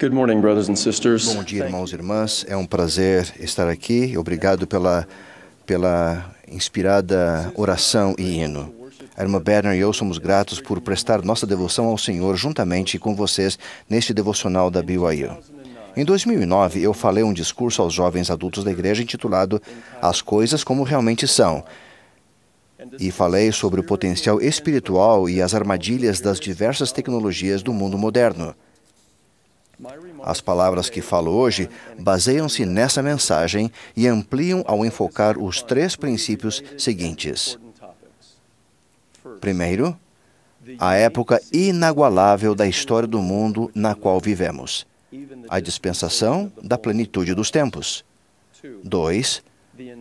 Good morning, brothers and sisters. Bom dia, irmãos e irmãs. É um prazer estar aqui. Obrigado pela inspirada oração e hino. A irmã Berner e eu somos gratos por prestar nossa devoção ao Senhor juntamente com vocês neste devocional da BYU. Em 2009, eu falei um discurso aos jovens adultos da igreja intitulado As Coisas Como Realmente São, e falei sobre o potencial espiritual e as armadilhas das diversas tecnologias do mundo moderno. As palavras que falo hoje baseiam-se nessa mensagem e ampliam ao enfocar os três princípios seguintes. Primeiro, a época inagualável da história do mundo na qual vivemos. A dispensação da plenitude dos tempos. 2.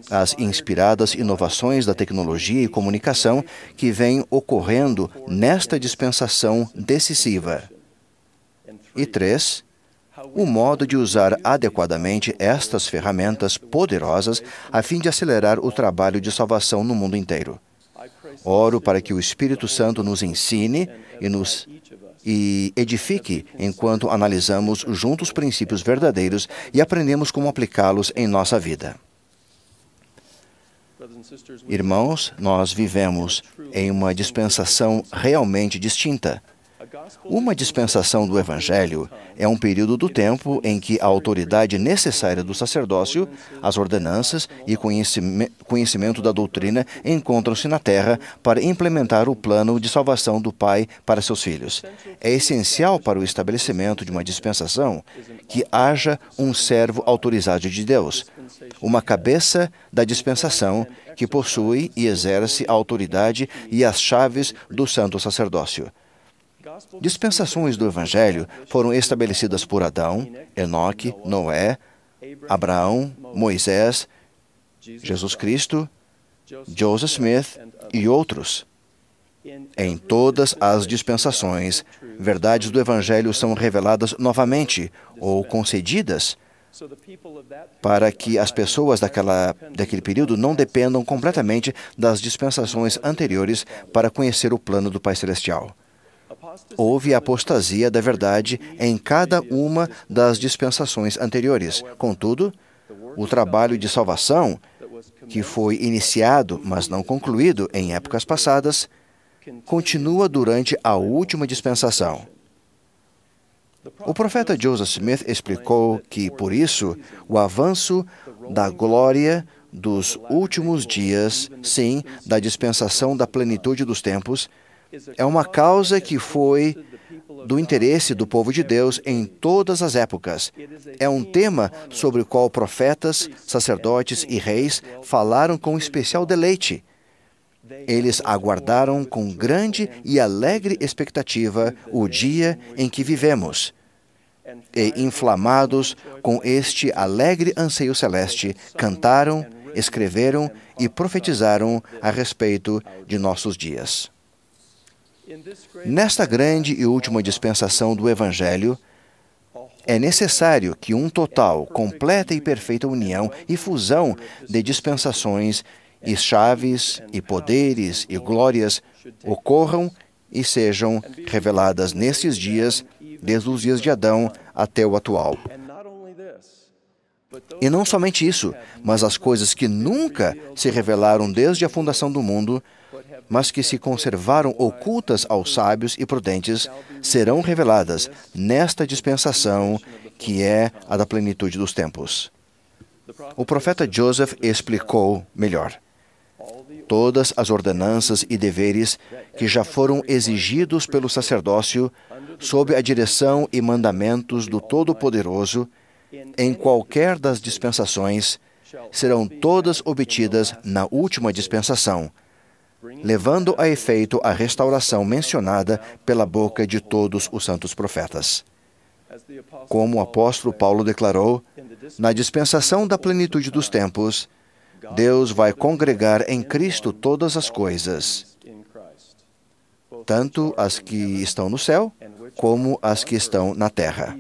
As inspiradas inovações da tecnologia e comunicação que vêm ocorrendo nesta dispensação decisiva. E 3. O modo de usar adequadamente estas ferramentas poderosas a fim de acelerar o trabalho de salvação no mundo inteiro. Oro para que o Espírito Santo nos ensine e edifique enquanto analisamos juntos princípios verdadeiros e aprendemos como aplicá-los em nossa vida. Irmãos, nós vivemos em uma dispensação realmente distinta. Uma dispensação do Evangelho é um período do tempo em que a autoridade necessária do sacerdócio, as ordenanças e conhecimento da doutrina encontram-se na terra para implementar o plano de salvação do Pai para seus filhos. É essencial para o estabelecimento de uma dispensação que haja um servo autorizado de Deus, uma cabeça da dispensação que possui e exerce a autoridade e as chaves do santo sacerdócio. Dispensações do Evangelho foram estabelecidas por Adão, Enoque, Noé, Abraão, Moisés, Jesus Cristo, Joseph Smith e outros. Em todas as dispensações, verdades do Evangelho são reveladas novamente ou concedidas para que as pessoas daquele período não dependam completamente das dispensações anteriores para conhecer o plano do Pai Celestial. Houve apostasia da verdade em cada uma das dispensações anteriores. Contudo, o trabalho de salvação, que foi iniciado, mas não concluído em épocas passadas, continua durante a última dispensação. O profeta Joseph Smith explicou que, por isso, o avanço da glória dos últimos dias, sim, da dispensação da plenitude dos tempos, é uma causa que foi do interesse do povo de Deus em todas as épocas. É um tema sobre o qual profetas, sacerdotes e reis falaram com especial deleite. Eles aguardaram com grande e alegre expectativa o dia em que vivemos. E, inflamados com este alegre anseio celeste, cantaram, escreveram e profetizaram a respeito de nossos dias. Nesta grande e última dispensação do Evangelho, é necessário que um total, completa e perfeita união e fusão de dispensações e chaves e poderes e glórias ocorram e sejam reveladas nestes dias, desde os dias de Adão até o atual. E não somente isso, mas as coisas que nunca se revelaram desde a fundação do mundo, mas que se conservaram ocultas aos sábios e prudentes, serão reveladas nesta dispensação que é a da plenitude dos tempos. O profeta Joseph explicou melhor. Todas as ordenanças e deveres que já foram exigidos pelo sacerdócio, sob a direção e mandamentos do Todo-Poderoso, em qualquer das dispensações, serão todas obtidas na última dispensação, levando a efeito a restauração mencionada pela boca de todos os santos profetas. Como o apóstolo Paulo declarou, na dispensação da plenitude dos tempos, Deus vai congregar em Cristo todas as coisas, tanto as que estão no céu, como as que estão na terra.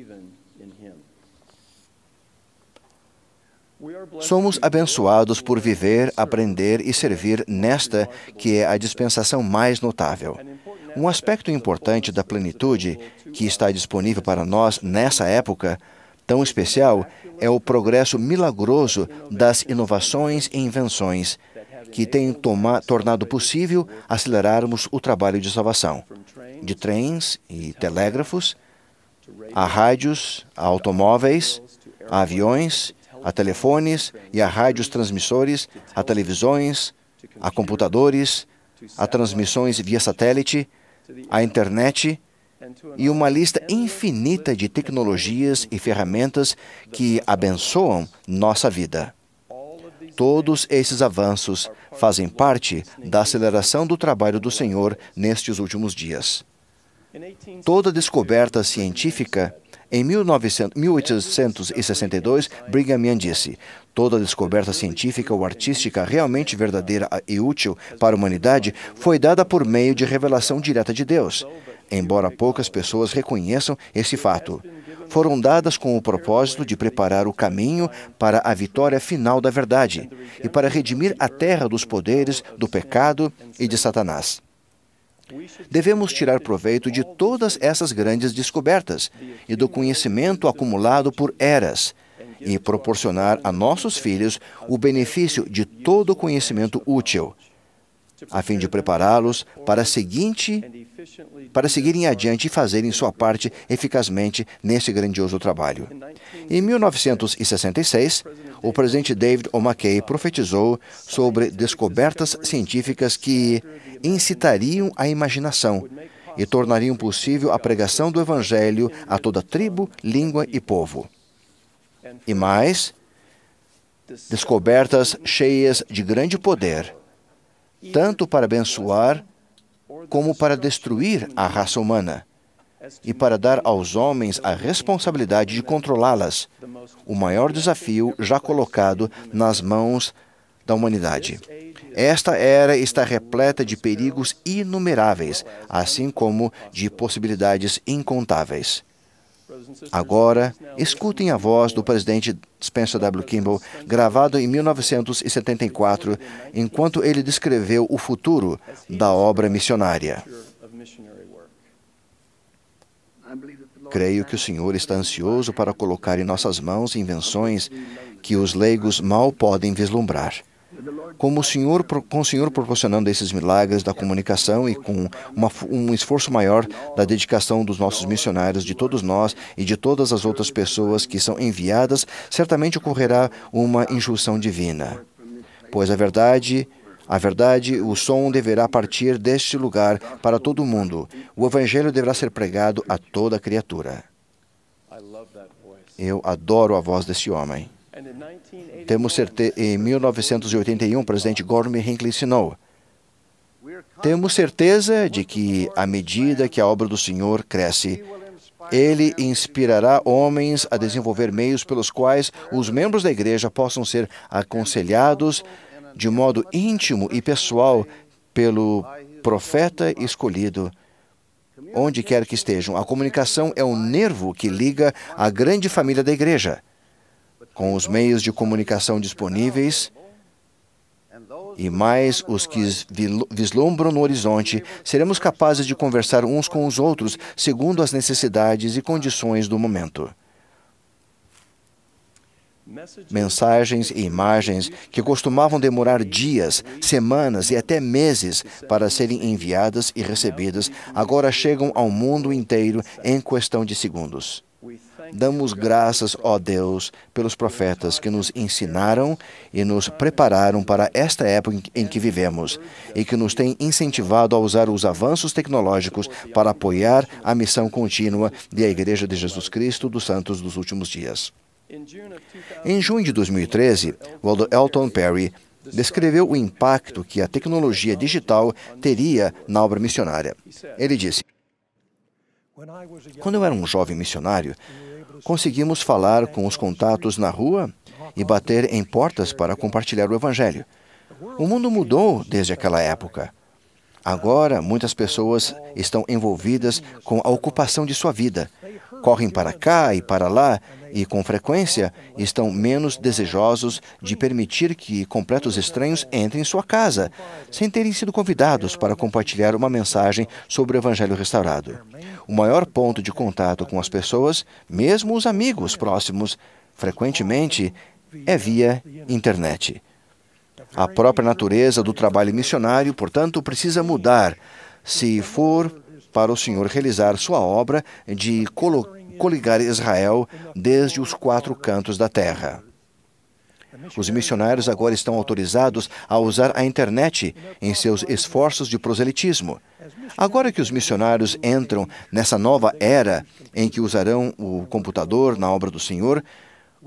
Somos abençoados por viver, aprender e servir nesta que é a dispensação mais notável. Um aspecto importante da plenitude que está disponível para nós nessa época tão especial é o progresso milagroso das inovações e invenções que têm tornado possível acelerarmos o trabalho de salvação. De trens e telégrafos, a rádios, a automóveis, a aviões, a telefones e a rádios transmissores, a televisões, a computadores, a transmissões via satélite, a internet e uma lista infinita de tecnologias e ferramentas que abençoam nossa vida. Todos esses avanços fazem parte da aceleração do trabalho do Senhor nestes últimos dias. Toda descoberta científica, em 1862, Brigham Young disse: toda descoberta científica ou artística realmente verdadeira e útil para a humanidade foi dada por meio de revelação direta de Deus. Embora poucas pessoas reconheçam esse fato, foram dadas com o propósito de preparar o caminho para a vitória final da verdade e para redimir a terra dos poderes do pecado e de Satanás. Devemos tirar proveito de todas essas grandes descobertas e do conhecimento acumulado por eras e proporcionar a nossos filhos o benefício de todo o conhecimento útil, a fim de prepará-los para seguirem adiante e fazerem sua parte eficazmente nesse grandioso trabalho. Em 1966, o presidente David O. McKay profetizou sobre descobertas científicas que incitariam a imaginação e tornariam possível a pregação do Evangelho a toda tribo, língua e povo. E mais, descobertas cheias de grande poder, tanto para abençoar como para destruir a raça humana, e para dar aos homens a responsabilidade de controlá-las, o maior desafio já colocado nas mãos da humanidade. Esta era está repleta de perigos inumeráveis, assim como de possibilidades incontáveis. Agora, escutem a voz do presidente Spencer W. Kimball, gravado em 1974, enquanto ele descreveu o futuro da obra missionária. Creio que o Senhor está ansioso para colocar em nossas mãos invenções que os leigos mal podem vislumbrar. Com o Senhor proporcionando esses milagres da comunicação e com um esforço maior da dedicação dos nossos missionários, de todos nós e de todas as outras pessoas que são enviadas, certamente ocorrerá uma injunção divina. Pois a verdade, o som deverá partir deste lugar para todo o mundo. O Evangelho deverá ser pregado a toda criatura. Eu adoro a voz deste homem. Em 1981, o presidente Gordon B. Hinckley ensinou: temos certeza de que, à medida que a obra do Senhor cresce, Ele inspirará homens a desenvolver meios pelos quais os membros da igreja possam ser aconselhados de modo íntimo e pessoal pelo profeta escolhido, onde quer que estejam. A comunicação é o nervo que liga a grande família da igreja. Com os meios de comunicação disponíveis e mais os que vislumbram no horizonte, seremos capazes de conversar uns com os outros segundo as necessidades e condições do momento. Mensagens e imagens que costumavam demorar dias, semanas e até meses para serem enviadas e recebidas, agora chegam ao mundo inteiro em questão de segundos. Damos graças, ó Deus, pelos profetas que nos ensinaram e nos prepararam para esta época em que vivemos e que nos têm incentivado a usar os avanços tecnológicos para apoiar a missão contínua da Igreja de Jesus Cristo dos Santos dos Últimos Dias. Em junho de 2013, o Elder Elton Perry descreveu o impacto que a tecnologia digital teria na obra missionária. Ele disse: quando eu era um jovem missionário, conseguimos falar com os contatos na rua e bater em portas para compartilhar o Evangelho. O mundo mudou desde aquela época. Agora, muitas pessoas estão envolvidas com a ocupação de sua vida. correm para cá e para lá e, com frequência, estão menos desejosos de permitir que completos estranhos entrem em sua casa, sem terem sido convidados para compartilhar uma mensagem sobre o Evangelho restaurado. O maior ponto de contato com as pessoas, mesmo os amigos próximos, frequentemente é via internet. A própria natureza do trabalho missionário, portanto, precisa mudar se for para o Senhor realizar sua obra de coligar Israel desde os 4 cantos da terra. Os missionários agora estão autorizados a usar a internet em seus esforços de proselitismo. Agora que os missionários entram nessa nova era em que usarão o computador na obra do Senhor,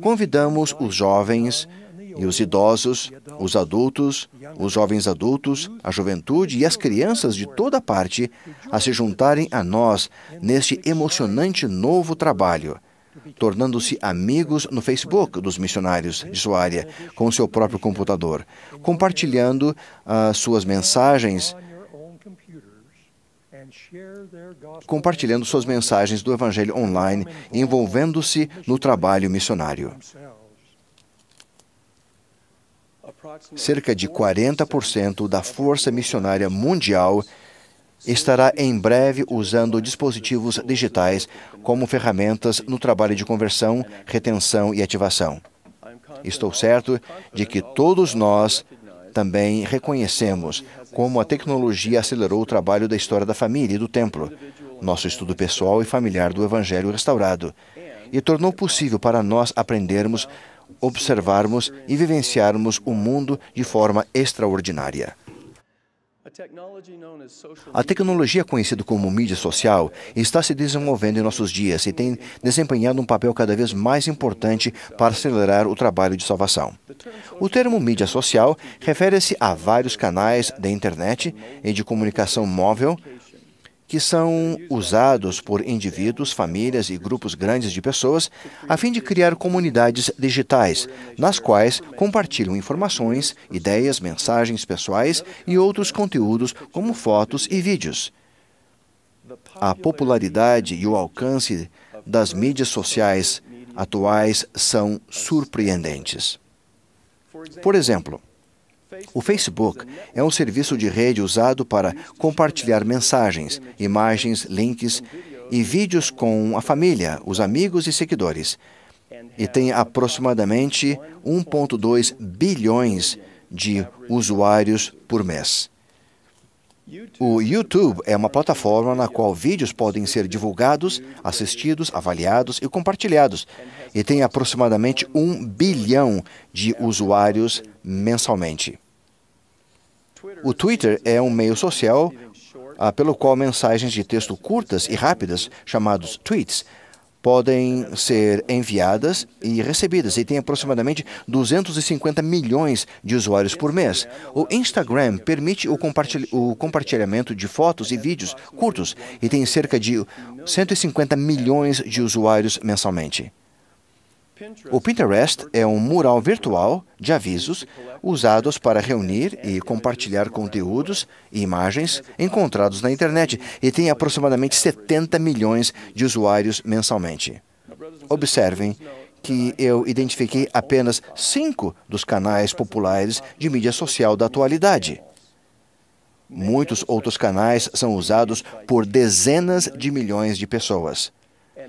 convidamos os jovens e os idosos, os adultos, os jovens adultos, a juventude e as crianças de toda parte a se juntarem a nós neste emocionante novo trabalho, tornando-se amigos no Facebook dos missionários de sua área, com seu próprio computador, compartilhando suas mensagens do Evangelho online, envolvendo-se no trabalho missionário. Cerca de 40% da força missionária mundial estará em breve usando dispositivos digitais como ferramentas no trabalho de conversão, retenção e ativação. Estou certo de que todos nós também reconhecemos como a tecnologia acelerou o trabalho da história da família e do templo, nosso estudo pessoal e familiar do Evangelho restaurado, e tornou possível para nós aprendermos, observarmos e vivenciarmos o mundo de forma extraordinária. A tecnologia conhecida como mídia social está se desenvolvendo em nossos dias e tem desempenhado um papel cada vez mais importante para acelerar o trabalho de salvação. O termo mídia social refere-se a vários canais da internet e de comunicação móvel que são usados por indivíduos, famílias e grupos grandes de pessoas a fim de criar comunidades digitais, nas quais compartilham informações, ideias, mensagens pessoais e outros conteúdos como fotos e vídeos. A popularidade e o alcance das mídias sociais atuais são surpreendentes. Por exemplo, o Facebook é um serviço de rede usado para compartilhar mensagens, imagens, links e vídeos com a família, os amigos e seguidores, e tem aproximadamente 1,2 bilhões de usuários por mês. O YouTube é uma plataforma na qual vídeos podem ser divulgados, assistidos, avaliados e compartilhados, e tem aproximadamente 1 bilhão de usuários mensalmente. O Twitter é um meio social pelo qual mensagens de texto curtas e rápidas, chamados tweets, podem ser enviadas e recebidas e tem aproximadamente 250 milhões de usuários por mês. O Instagram permite o compartilhamento de fotos e vídeos curtos e tem cerca de 150 milhões de usuários mensalmente. O Pinterest é um mural virtual de avisos usados para reunir e compartilhar conteúdos e imagens encontrados na internet e tem aproximadamente 70 milhões de usuários mensalmente. Observem que eu identifiquei apenas 5 dos canais populares de mídia social da atualidade. Muitos outros canais são usados por dezenas de milhões de pessoas.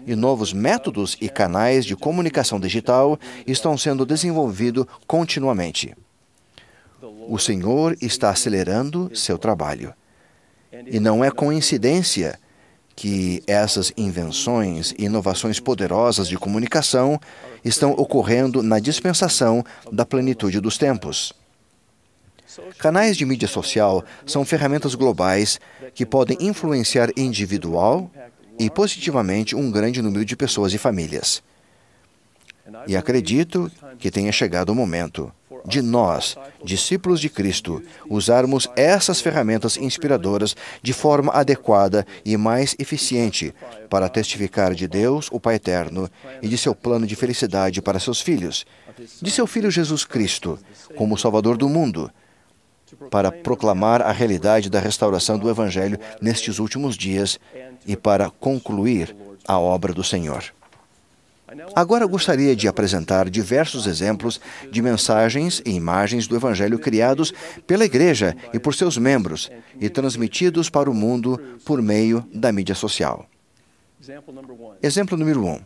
E novos métodos e canais de comunicação digital estão sendo desenvolvidos continuamente. O Senhor está acelerando seu trabalho. E não é coincidência que essas invenções e inovações poderosas de comunicação estão ocorrendo na dispensação da plenitude dos tempos. Canais de mídia social são ferramentas globais que podem influenciar individual e positivamente um grande número de pessoas e famílias. E acredito que tenha chegado o momento de nós, discípulos de Cristo, usarmos essas ferramentas inspiradoras de forma adequada e mais eficiente para testificar de Deus, o Pai Eterno, e de seu plano de felicidade para seus filhos, de seu Filho Jesus Cristo, como Salvador do mundo, para proclamar a realidade da restauração do Evangelho nestes últimos dias e para concluir a obra do Senhor. Agora gostaria de apresentar diversos exemplos de mensagens e imagens do Evangelho criados pela Igreja e por seus membros e transmitidos para o mundo por meio da mídia social. Exemplo número 1.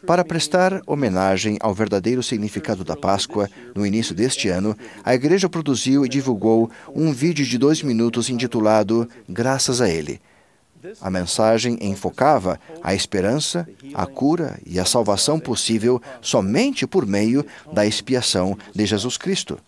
Para prestar homenagem ao verdadeiro significado da Páscoa, no início deste ano, a Igreja produziu e divulgou um vídeo de 2 minutos intitulado Graças a Ele. A mensagem enfocava a esperança, a cura e a salvação possível somente por meio da expiação de Jesus Cristo.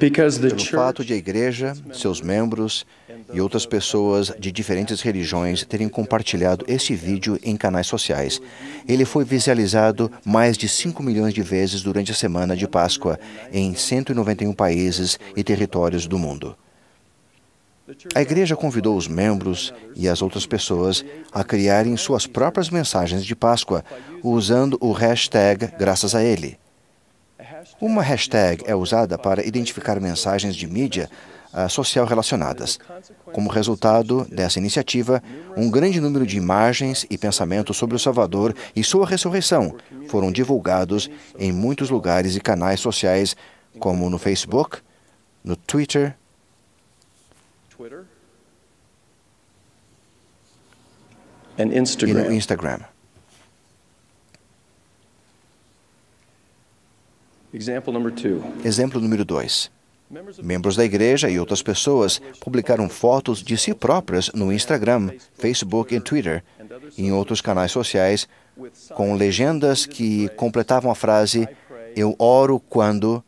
Pelo fato de a Igreja, seus membros e outras pessoas de diferentes religiões terem compartilhado este vídeo em canais sociais. Ele foi visualizado mais de 5 milhões de vezes durante a semana de Páscoa em 191 países e territórios do mundo. A Igreja convidou os membros e as outras pessoas a criarem suas próprias mensagens de Páscoa usando o hashtag Graças a Ele. Uma hashtag é usada para identificar mensagens de mídia social relacionadas. Como resultado dessa iniciativa, um grande número de imagens e pensamentos sobre o Salvador e sua ressurreição foram divulgados em muitos lugares e canais sociais, como no Facebook, no Twitter e no Instagram. Exemplo número 2. Membros da Igreja e outras pessoas publicaram fotos de si próprias no Instagram, Facebook e Twitter e em outros canais sociais com legendas que completavam a frase "Eu oro quando..."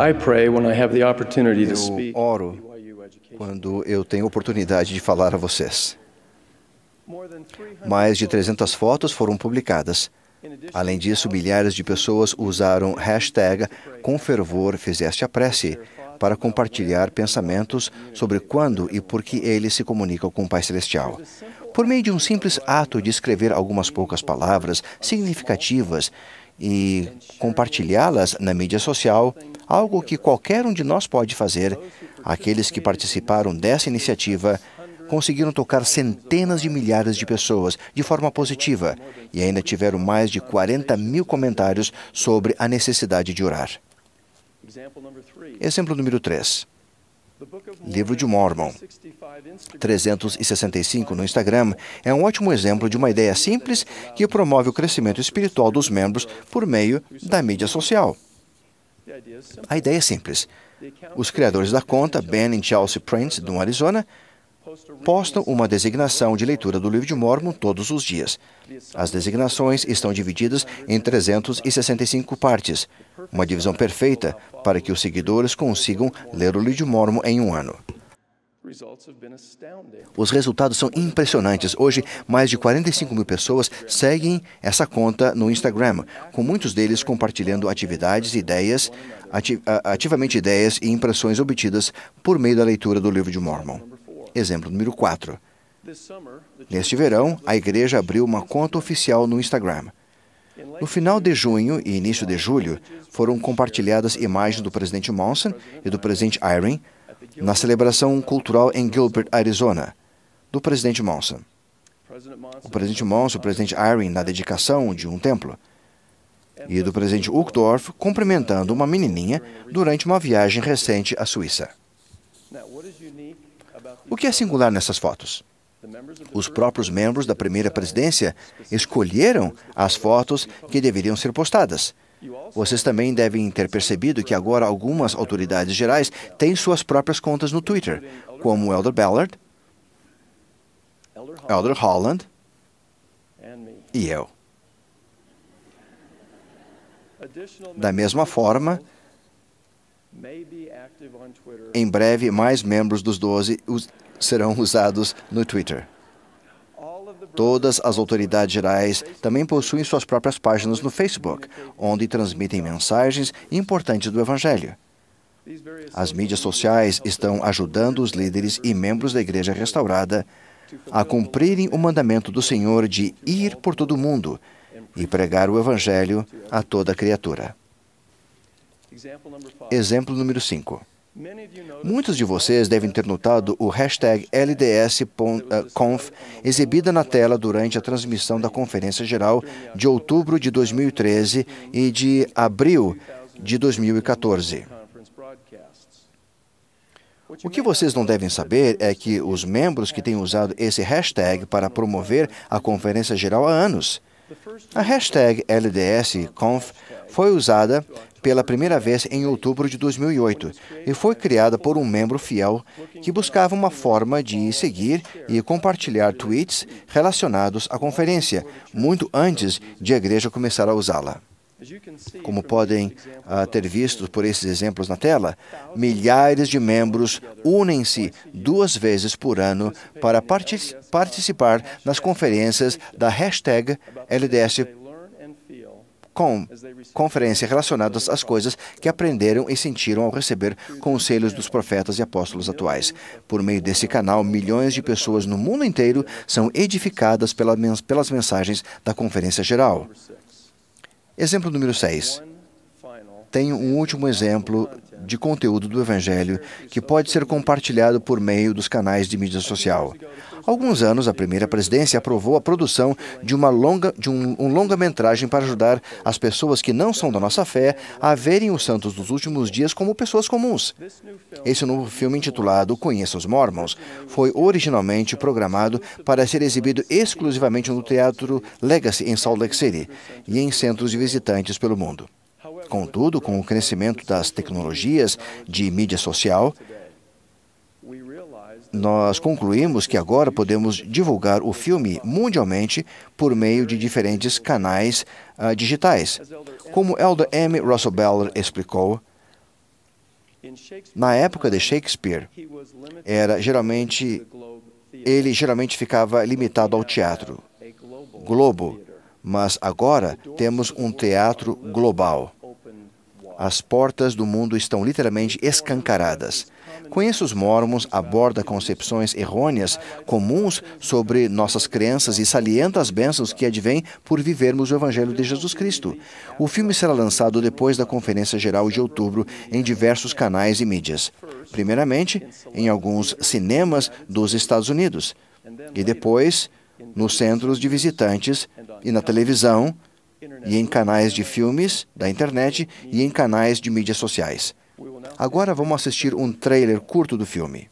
Eu oro quando eu tenho oportunidade de falar a vocês. Mais de 300 fotos foram publicadas. Além disso, milhares de pessoas usaram hashtag Com Fervor Fizeste a Prece para compartilhar pensamentos sobre quando e por que eles se comunicam com o Pai Celestial. Por meio de um simples ato de escrever algumas poucas palavras significativas e compartilhá-las na mídia social, algo que qualquer um de nós pode fazer, aqueles que participaram dessa iniciativa conseguiram tocar centenas de milhares de pessoas de forma positiva e ainda tiveram mais de 40 mil comentários sobre a necessidade de orar. Exemplo número 3. Livro de Mormon, 365 no Instagram, é um ótimo exemplo de uma ideia simples que promove o crescimento espiritual dos membros por meio da mídia social. A ideia é simples. Os criadores da conta, Ben e Chelsea Prince, do Arizona, postam uma designação de leitura do Livro de Mormon todos os dias. As designações estão divididas em 365 partes, uma divisão perfeita para que os seguidores consigam ler o Livro de Mormon em um ano. Os resultados são impressionantes. Hoje, mais de 45 mil pessoas seguem essa conta no Instagram, com muitos deles compartilhando atividades, ativamente ideias e impressões obtidas por meio da leitura do Livro de Mormon. Exemplo número 4. Neste verão, a igreja abriu uma conta oficial no Instagram. No final de junho e início de julho, foram compartilhadas imagens do presidente Monson e do presidente Eyring na celebração cultural em Gilbert, Arizona, do presidente Monson. O presidente Monson e o presidente Eyring na dedicação de um templo. E do presidente Uchtdorf cumprimentando uma menininha durante uma viagem recente à Suíça. O que é singular nessas fotos? Os próprios membros da primeira presidência escolheram as fotos que deveriam ser postadas. Vocês também devem ter percebido que agora algumas autoridades gerais têm suas próprias contas no Twitter, como o Elder Ballard, Elder Holland e eu. Da mesma forma, em breve, mais membros dos 12 serão usados no Twitter. Todas as autoridades gerais também possuem suas próprias páginas no Facebook, onde transmitem mensagens importantes do Evangelho. As mídias sociais estão ajudando os líderes e membros da Igreja Restaurada a cumprirem o mandamento do Senhor de ir por todo o mundo e pregar o Evangelho a toda criatura. Exemplo número 5. Muitos de vocês devem ter notado o hashtag LDS-Conf exibida na tela durante a transmissão da Conferência Geral de outubro de 2013 e de abril de 2014. O que vocês não devem saber é que os membros que têm usado esse hashtag para promover a Conferência Geral há anos. A hashtag LDS-Conf foi usada pela primeira vez em outubro de 2008 e foi criada por um membro fiel que buscava uma forma de seguir e compartilhar tweets relacionados à conferência, muito antes de a igreja começar a usá-la. Como podem ter visto por esses exemplos na tela, milhares de membros unem-se 2 vezes por ano para participar nas conferências da hashtag LDS conferência relacionadas às coisas que aprenderam e sentiram ao receber conselhos dos profetas e apóstolos atuais. Por meio desse canal, milhões de pessoas no mundo inteiro são edificadas pelas mensagens da Conferência Geral. Exemplo número 6. Tenho um último exemplo de conteúdo do Evangelho que pode ser compartilhado por meio dos canais de mídia social. Há alguns anos, a primeira presidência aprovou a produção de um longa-metragem para ajudar as pessoas que não são da nossa fé a verem os santos dos últimos dias como pessoas comuns. Esse novo filme, intitulado Conheça os Mormons, foi originalmente programado para ser exibido exclusivamente no Teatro Legacy, em Salt Lake City, e em centros de visitantes pelo mundo. Contudo, com o crescimento das tecnologias de mídia social, nós concluímos que agora podemos divulgar o filme mundialmente por meio de diferentes canais digitais. Como Elder M. Russell Ballard explicou, Na época de Shakespeare, ele geralmente ficava limitado ao teatro Globo, mas agora temos um teatro global. As portas do mundo estão literalmente escancaradas. Conheço os Mormons aborda concepções errôneas comuns sobre nossas crenças e salienta as bênçãos que advêm por vivermos o Evangelho de Jesus Cristo. O filme será lançado depois da Conferência Geral de outubro em diversos canais e mídias. Primeiramente, em alguns cinemas dos Estados Unidos, e depois nos centros de visitantes e na televisão, e em canais de filmes da internet e em canais de mídias sociais. Agora vamos assistir um trailer curto do filme.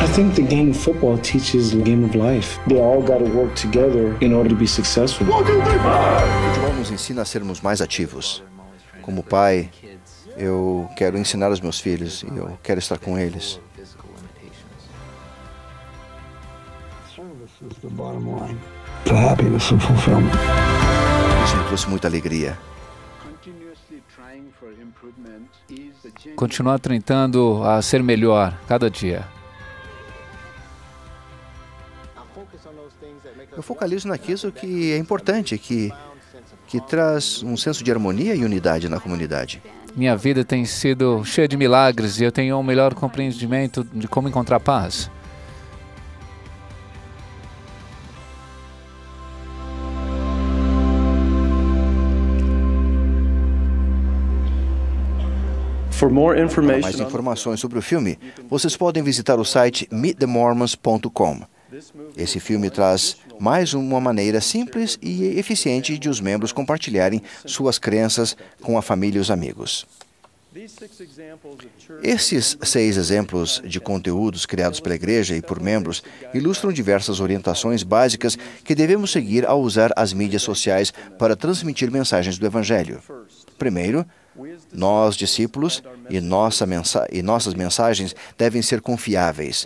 I think the game of football teaches the game of life. They all got to work together in order to be successful. O futebol nos ensina a sermos mais ativos. Como pai, eu quero ensinar aos meus filhos e eu quero estar com eles. Service is the bottom line. The happiness and fulfillment. Isso me trouxe muita alegria. Continuar tentando a ser melhor cada dia. Eu focalizo naquilo que é importante, que traz um senso de harmonia e unidade na comunidade. Minha vida tem sido cheia de milagres e eu tenho um melhor compreendimento de como encontrar paz. Para mais informações sobre o filme, vocês podem visitar o site meetthemormons.com. Esse filme traz mais uma maneira simples e eficiente de os membros compartilharem suas crenças com a família e os amigos. Esses 6 exemplos de conteúdos criados pela igreja e por membros ilustram diversas orientações básicas que devemos seguir ao usar as mídias sociais para transmitir mensagens do Evangelho. Primeiro, nós, discípulos, e nossas mensagens devem ser confiáveis.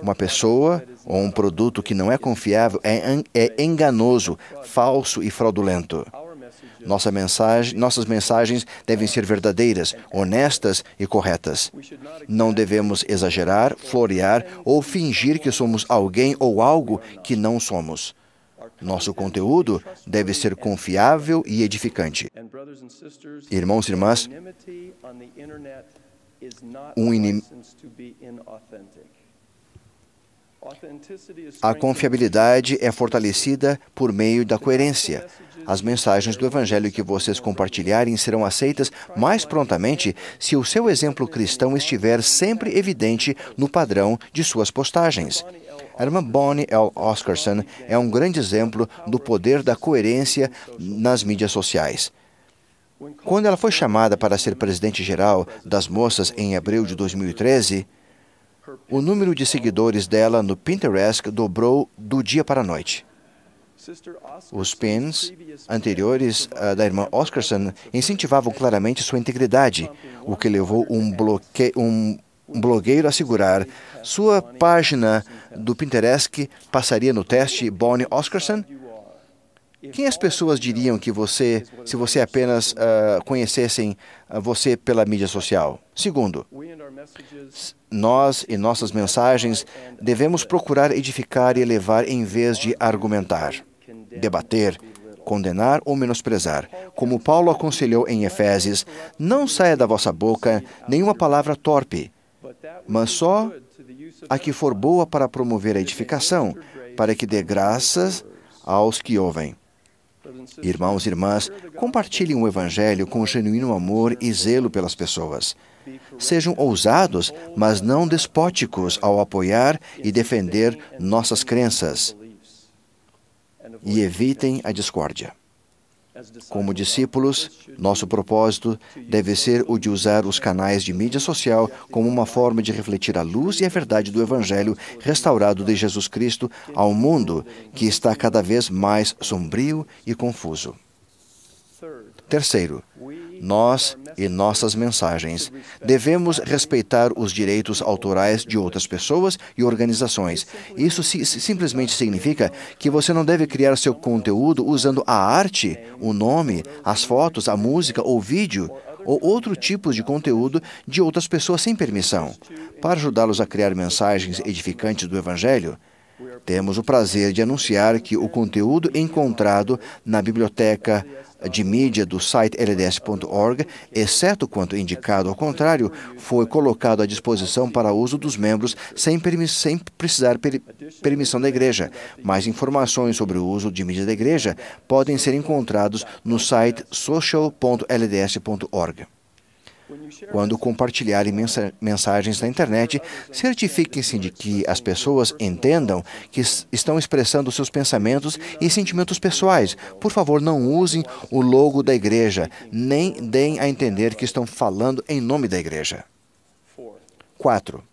Uma pessoa ou um produto que não é confiável é enganoso, falso e fraudulento. Nossas mensagens devem ser verdadeiras, honestas e corretas. Não devemos exagerar, florear ou fingir que somos alguém ou algo que não somos. Nosso conteúdo deve ser confiável e edificante. Irmãos e irmãs, a confiabilidade é fortalecida por meio da coerência. As mensagens do Evangelho que vocês compartilharem serão aceitas mais prontamente se o seu exemplo cristão estiver sempre evidente no padrão de suas postagens. A irmã Bonnie L. Oscarson é um grande exemplo do poder da coerência nas mídias sociais. Quando ela foi chamada para ser presidente-geral das moças em abril de 2013, o número de seguidores dela no Pinterest dobrou do dia para a noite. Os pins anteriores da irmã Oscarson incentivavam claramente sua integridade, o que levou um blogueiro a assegurar: sua página do Pinterest passaria no teste Bonnie Oscarson? Quem as pessoas diriam que se você apenas conhecessem você pela mídia social? Segundo, nós e nossas mensagens devemos procurar edificar e elevar em vez de argumentar, debater, condenar ou menosprezar. Como Paulo aconselhou em Efésios, não saia da vossa boca nenhuma palavra torpe, mas só a que for boa para promover a edificação, para que dê graças aos que ouvem. Irmãos e irmãs, compartilhem o Evangelho com genuíno amor e zelo pelas pessoas. Sejam ousados, mas não despóticos ao apoiar e defender nossas crenças. E evitem a discórdia. Como discípulos, nosso propósito deve ser o de usar os canais de mídia social como uma forma de refletir a luz e a verdade do Evangelho restaurado de Jesus Cristo ao mundo que está cada vez mais sombrio e confuso. Terceiro, nós e nossas mensagens. Devemos respeitar os direitos autorais de outras pessoas e organizações. Isso simplesmente significa que você não deve criar seu conteúdo usando a arte, o nome, as fotos, a música ou vídeo ou outro tipo de conteúdo de outras pessoas sem permissão. Para ajudá-los a criar mensagens edificantes do Evangelho, temos o prazer de anunciar que o conteúdo encontrado na biblioteca de mídia do site LDS.org, exceto quanto indicado ao contrário, foi colocado à disposição para uso dos membros sem precisar permissão da igreja. Mais informações sobre o uso de mídia da igreja podem ser encontrados no site social.lds.org. Quando compartilharem mensagens na internet, certifiquem-se de que as pessoas entendam que estão expressando seus pensamentos e sentimentos pessoais. Por favor, não usem o logo da igreja, nem deem a entender que estão falando em nome da igreja. 4.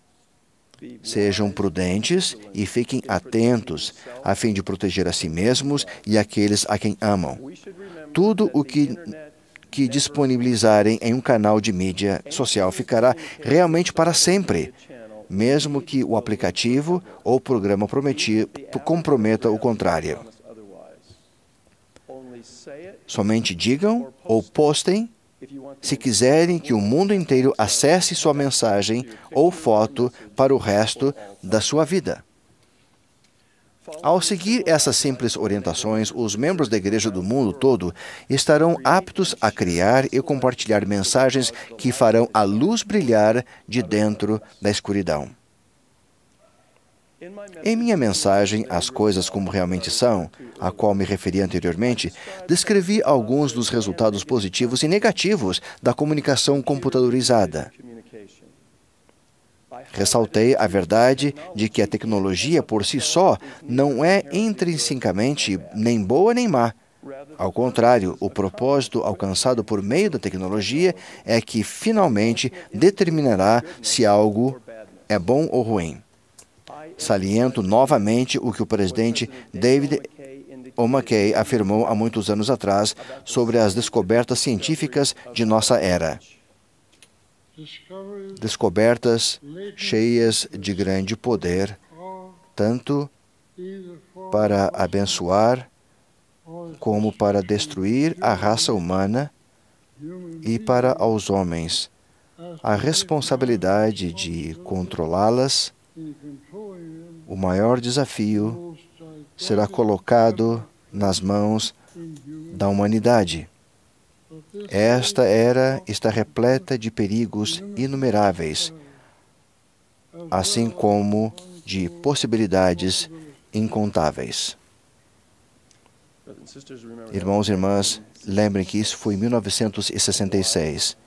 Sejam prudentes e fiquem atentos, a fim de proteger a si mesmos e aqueles a quem amam. Tudo o que disponibilizarem em um canal de mídia social ficará realmente para sempre, mesmo que o aplicativo ou programa comprometa o contrário. Somente digam ou postem se quiserem que o mundo inteiro acesse sua mensagem ou foto para o resto da sua vida. Ao seguir essas simples orientações, os membros da igreja do mundo todo estarão aptos a criar e compartilhar mensagens que farão a luz brilhar de dentro da escuridão. Em minha mensagem, As Coisas Como Realmente São, a qual me referi anteriormente, descrevi alguns dos resultados positivos e negativos da comunicação computadorizada. Ressaltei a verdade de que a tecnologia por si só não é intrinsecamente nem boa nem má. Ao contrário, o propósito alcançado por meio da tecnologia é que finalmente determinará se algo é bom ou ruim. Saliento novamente o que o presidente David O. McKay afirmou há muitos anos atrás sobre as descobertas científicas de nossa era. Descobertas cheias de grande poder, tanto para abençoar como para destruir a raça humana e para aos homens a responsabilidade de controlá-las. O maior desafio será colocado nas mãos da humanidade. Esta era está repleta de perigos inumeráveis, assim como de possibilidades incontáveis. Irmãos e irmãs, lembrem que isso foi em 1966.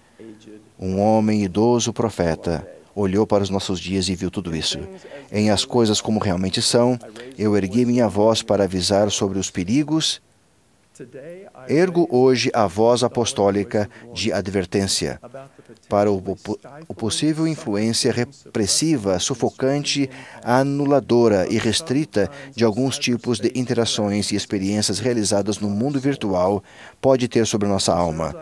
Um homem idoso profeta olhou para os nossos dias e viu tudo isso. Em As Coisas Como Realmente São, eu ergui minha voz para avisar sobre os perigos. Ergo hoje a voz apostólica de advertência para o possível influência repressiva, sufocante, anuladora e restrita de alguns tipos de interações e experiências realizadas no mundo virtual pode ter sobre nossa alma.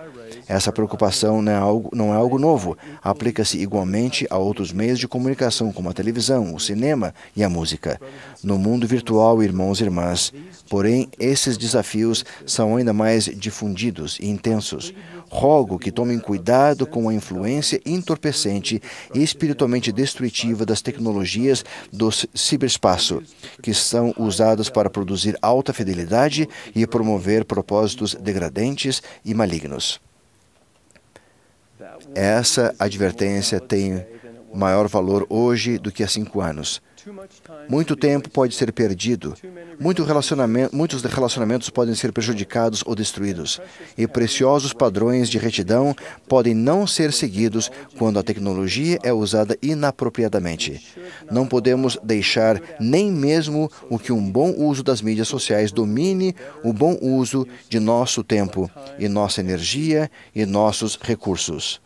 Essa preocupação não é algo novo. Aplica-se igualmente a outros meios de comunicação, como a televisão, o cinema e a música. No mundo virtual, irmãos e irmãs, porém, esses desafios são ainda mais difundidos e intensos. Rogo que tomem cuidado com a influência entorpecente e espiritualmente destrutiva das tecnologias do ciberespaço, que são usadas para produzir alta fidelidade e promover propósitos degradantes e malignos. Essa advertência tem maior valor hoje do que há 5 anos. Muito tempo pode ser perdido, muitos relacionamentos podem ser prejudicados ou destruídos, e preciosos padrões de retidão podem não ser seguidos quando a tecnologia é usada inapropriadamente. Não podemos deixar nem mesmo o que um bom uso das mídias sociais domine o bom uso de nosso tempo e nossa energia e nossos recursos.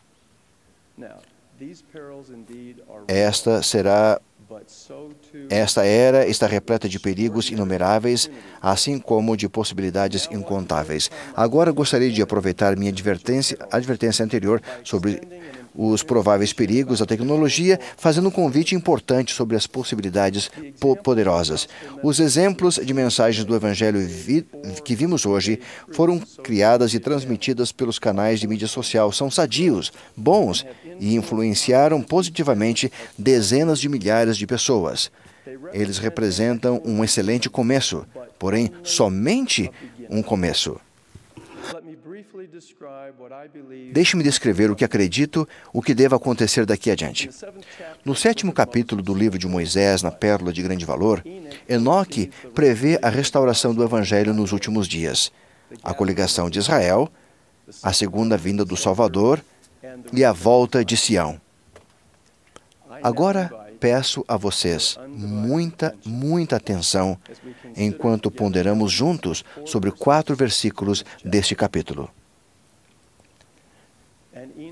Esta será Esta era está repleta de perigos inumeráveis, assim como de possibilidades incontáveis. Agora gostaria de aproveitar minha advertência anterior sobre os prováveis perigos da tecnologia, fazendo um convite importante sobre as possibilidades poderosas. Os exemplos de mensagens do Evangelho que vimos hoje foram criadas e transmitidas pelos canais de mídia social. São sadios, bons e influenciaram positivamente dezenas de milhares de pessoas. Eles representam um excelente começo, porém somente um começo. Deixe-me descrever o que acredito, o que deva acontecer daqui adiante. No 7º capítulo do livro de Moisés, na Pérola de Grande Valor, Enoque prevê a restauração do Evangelho nos últimos dias, a coligação de Israel, a segunda vinda do Salvador e a volta de Sião. Agora, peço a vocês muita atenção enquanto ponderamos juntos sobre 4 versículos deste capítulo.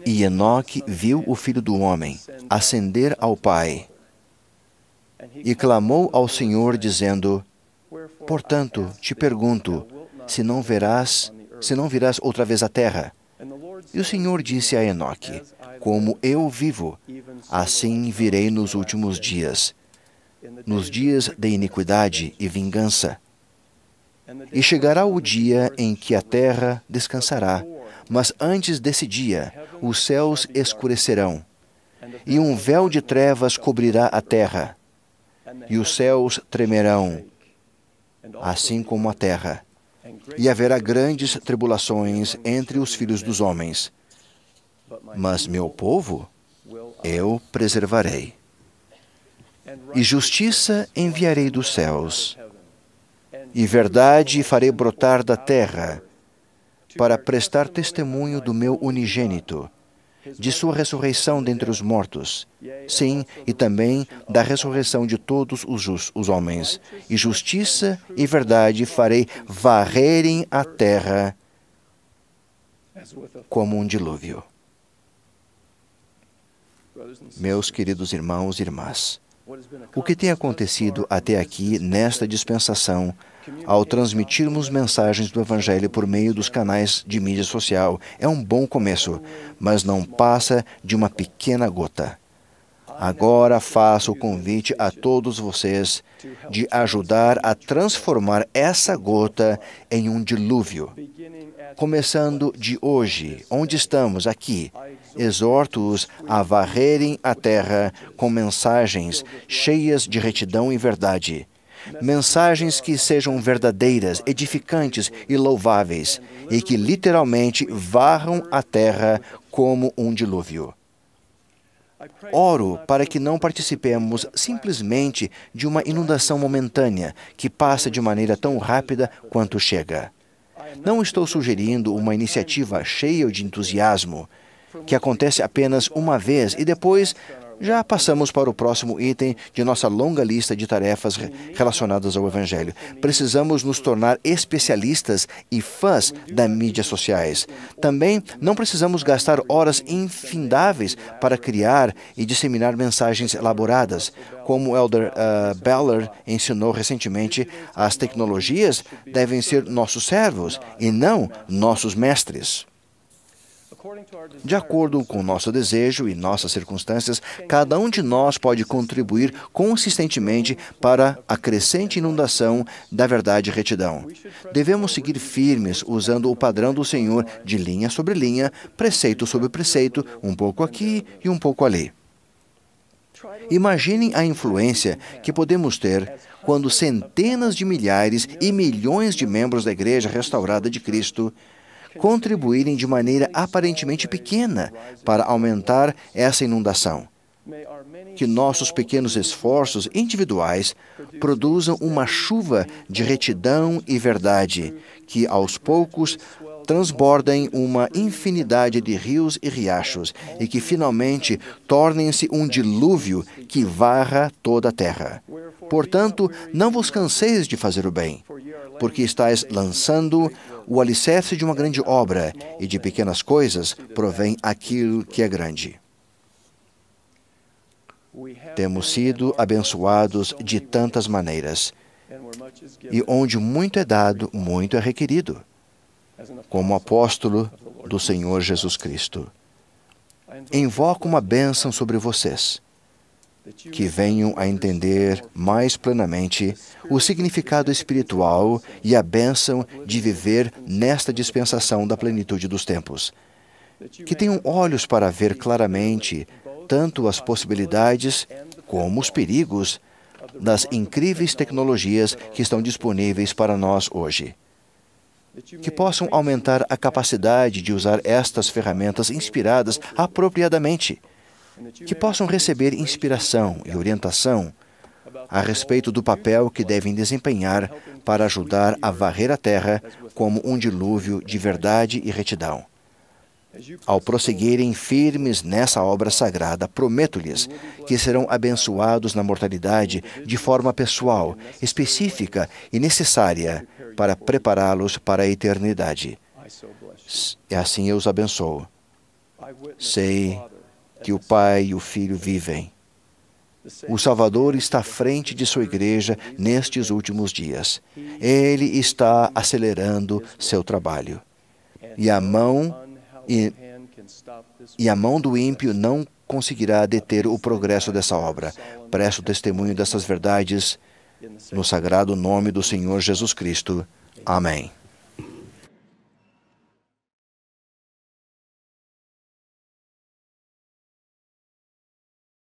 E Enoque viu o Filho do Homem ascender ao Pai e clamou ao Senhor, dizendo: Portanto, te pergunto, se não virás outra vez à terra? E o Senhor disse a Enoque: Como eu vivo, assim virei nos últimos dias, nos dias de iniquidade e vingança. E chegará o dia em que a terra descansará, mas antes desse dia os céus escurecerão, e um véu de trevas cobrirá a terra, e os céus tremerão, assim como a terra. E haverá grandes tribulações entre os filhos dos homens. Mas meu povo eu preservarei. E justiça enviarei dos céus, e verdade farei brotar da terra, para prestar testemunho do meu unigênito, de sua ressurreição dentre os mortos, sim, e também da ressurreição de todos os homens. E justiça e verdade farei varrerem a terra como um dilúvio. Meus queridos irmãos e irmãs, o que tem acontecido até aqui nesta dispensação, ao transmitirmos mensagens do Evangelho por meio dos canais de mídia social, é um bom começo, mas não passa de uma pequena gota. Agora faço o convite a todos vocês de ajudar a transformar essa gota em um dilúvio. Começando de hoje, onde estamos aqui, exorto-os a varrerem a terra com mensagens cheias de retidão e verdade. Mensagens que sejam verdadeiras, edificantes e louváveis, e que literalmente varram a terra como um dilúvio. Oro para que não participemos simplesmente de uma inundação momentânea que passa de maneira tão rápida quanto chega. Não estou sugerindo uma iniciativa cheia de entusiasmo, que acontece apenas uma vez e depois já passamos para o próximo item de nossa longa lista de tarefas relacionadas ao Evangelho. Precisamos nos tornar especialistas e fãs das mídias sociais. Também não precisamos gastar horas infindáveis para criar e disseminar mensagens elaboradas. Como o Elder Ballard ensinou recentemente, as tecnologias devem ser nossos servos e não nossos mestres. De acordo com nosso desejo e nossas circunstâncias, cada um de nós pode contribuir consistentemente para a crescente inundação da verdade e retidão. Devemos seguir firmes usando o padrão do Senhor de linha sobre linha, preceito sobre preceito, um pouco aqui e um pouco ali. Imaginem a influência que podemos ter quando centenas de milhares e milhões de membros da Igreja Restaurada de Cristo contribuírem de maneira aparentemente pequena para aumentar essa inundação. Que nossos pequenos esforços individuais produzam uma chuva de retidão e verdade, que aos poucos transbordem uma infinidade de rios e riachos e que finalmente tornem-se um dilúvio que varra toda a terra. Portanto, não vos canseis de fazer o bem, porque estáis lançando o alicerce de uma grande obra, e de pequenas coisas provém aquilo que é grande. Temos sido abençoados de tantas maneiras, e onde muito é dado, muito é requerido, como apóstolo do Senhor Jesus Cristo. Invoco uma bênção sobre vocês, que venham a entender mais plenamente o significado espiritual e a bênção de viver nesta dispensação da plenitude dos tempos. Que tenham olhos para ver claramente tanto as possibilidades como os perigos das incríveis tecnologias que estão disponíveis para nós hoje. Que possam aumentar a capacidade de usar estas ferramentas inspiradas apropriadamente. Que possam receber inspiração e orientação a respeito do papel que devem desempenhar para ajudar a varrer a terra como um dilúvio de verdade e retidão. Ao prosseguirem firmes nessa obra sagrada, prometo-lhes que serão abençoados na mortalidade de forma pessoal, específica e necessária para prepará-los para a eternidade. E assim eu os abençoo. Sei que o Pai e o Filho vivem. O Salvador está à frente de sua igreja nestes últimos dias. Ele está acelerando seu trabalho. E a mão do ímpio não conseguirá deter o progresso dessa obra. Presto testemunho dessas verdades no sagrado nome do Senhor Jesus Cristo. Amém.